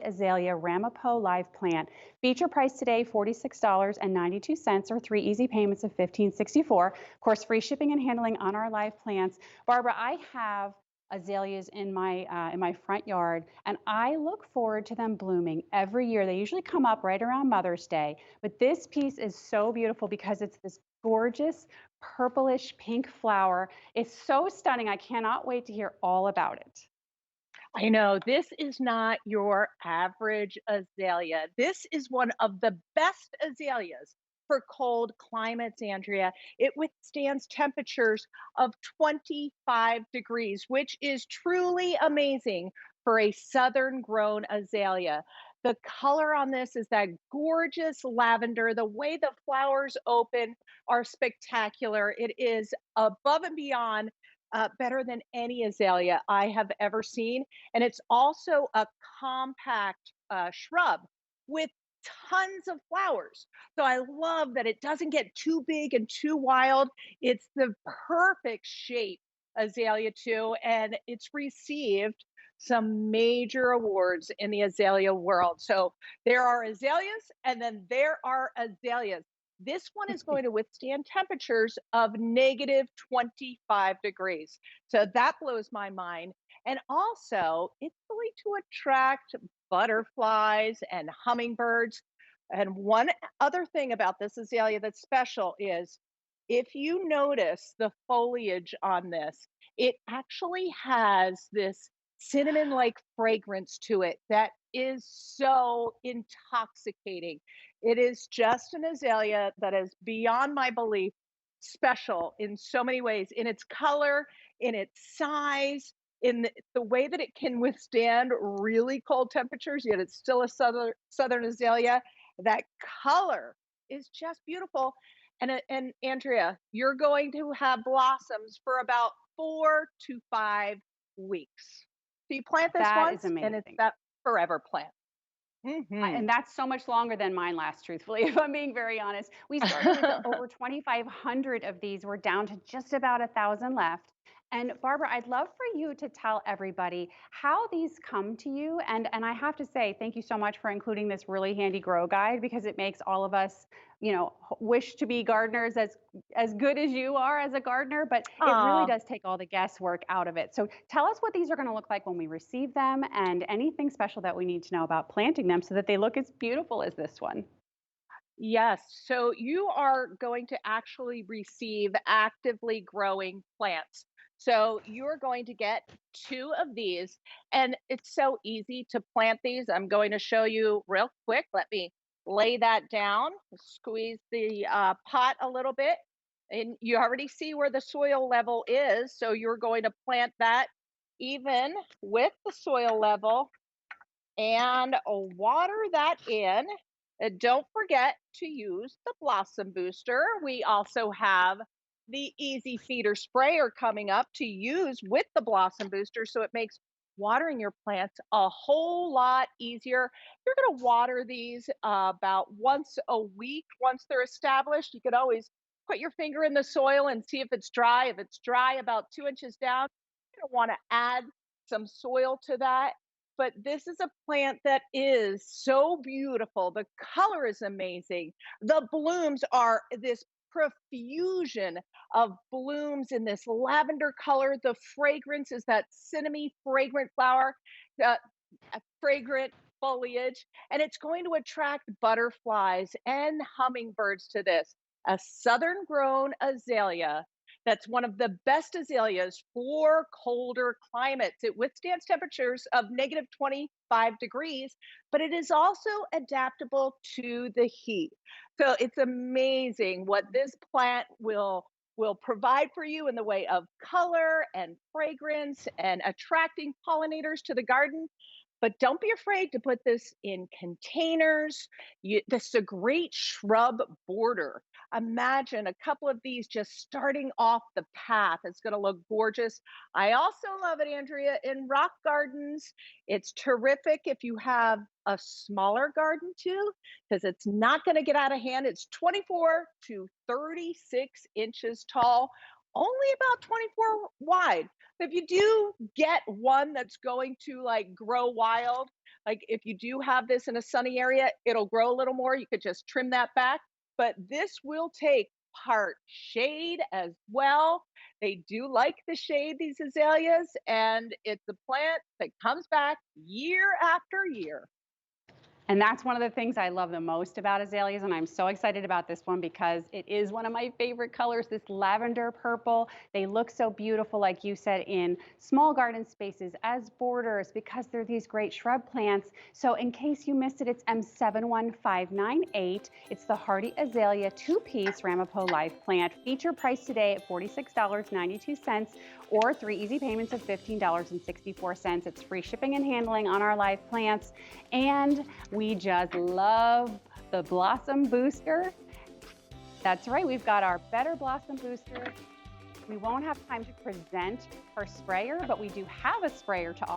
Azalea Ramapo live plant. Feature price today $46.92 or 3 easy payments of $15.64. Of course, free shipping and handling on our live plants. Barbara, I have azaleas in my front yard, and I look forward to them blooming every year. They usually come up right around Mother's Day, but this piece is so beautiful because it's this gorgeous purplish pink flower. It's so stunning. I cannot wait to hear all about it. I know this is not your average azalea. This is one of the best azaleas for cold climates, Andrea. It withstands temperatures of 25 degrees, which is truly amazing for a southern grown azalea. The color on this is that gorgeous lavender. The way the flowers open are spectacular. It is above and beyond better than any azalea I have ever seen. And it's also a compact shrub with tons of flowers. So I love that it doesn't get too big and too wild. It's the perfect shape azalea too, and it's received some major awards in the azalea world. So there are azaleas and then there are azaleas. This one is going to withstand temperatures of negative 25 degrees. So that blows my mind. And also, it's going to attract butterflies and hummingbirds. And one other thing about this azalea that's special is if you notice the foliage on this, it actually has this cinnamon like fragrance to it that is so intoxicating. It is just an azalea that is beyond my belief special in so many ways in its color, in its size, in the way that it can withstand really cold temperatures, yet it's still a southern azalea. That color is just beautiful. And Andrea, you're going to have blossoms for about 4 to 5 weeks. So you plant this That is once, and it's amazing. that forever plant. Hmm. And that's so much longer than mine lasts, truthfully, if I'm being very honest. We started with over 2,500 of these. We're down to just about 1,000 left. And Barbara, I'd love for you to tell everybody how these come to you. And I have to say, thank you so much for including this really handy grow guide because it makes all of us, wish to be gardeners as good as you are as a gardener. But it really Aw. does take all the guesswork out of it. So tell us what these are going to look like when we receive them and anything special that we need to know about planting them so that they look as beautiful as this one. Yes. So you are going to actually receive actively growing plants. So you're going to get two of these, and it's so easy to plant these. I'm going to show you real quick. Let me lay that down, squeeze the pot a little bit, and you already see where the soil level is. So you're going to plant that even with the soil level and water that in. Don't forget to use the Blossom Booster. We also have the Easy Feeder Sprayer coming up to use with the Blossom Booster, so it makes watering your plants a whole lot easier. You're going to water these about once a week. Once they're established, you could always put your finger in the soil and see if it's dry. If it's dry about 2 inches down, you're going to want to add some soil to that. But this is a plant that is so beautiful. The color is amazing. The blooms are this profusion of blooms in this lavender color. The fragrance is that cinnamon fragrant flower, uh, fragrant foliage, and it's going to attract butterflies and hummingbirds to this. A southern grown azalea that's one of the best azaleas for colder climates. It withstands temperatures of negative 25 degrees, but it is also adaptable to the heat. So it's amazing what this plant will provide for you in the way of color and fragrance and attracting pollinators to the garden. But don't be afraid to put this in containers. This is a great shrub border. Imagine a couple of these just starting off the path. It's going to look gorgeous. I also love it, Andrea, in rock gardens. It's terrific if you have a smaller garden too, because it's not going to get out of hand. It's 24 to 36 inches tall, only about 24 wide. If you do get one that's going to like grow wild, Like if you do have this in a sunny area, it'll grow a little more. You could just trim that back. But this will take part shade as well. They do like the shade, these azaleas, and it's a plant that comes back year after year. And that's one of the things I love the most about azaleas, and I'm so excited about this one because it is one of my favorite colors, this lavender purple. They look so beautiful, like you said, in small garden spaces as borders because they're these great shrub plants. So in case you missed it, it's M71598. It's the hardy azalea two-piece Ramapo live plant. Feature price today at $46.92 or 3 easy payments of $15.64. It's free shipping and handling on our live plants. And we just love the Blossom Booster. That's right, we've got our Better Blossom Booster. We won't have time to present our sprayer, but we do have a sprayer to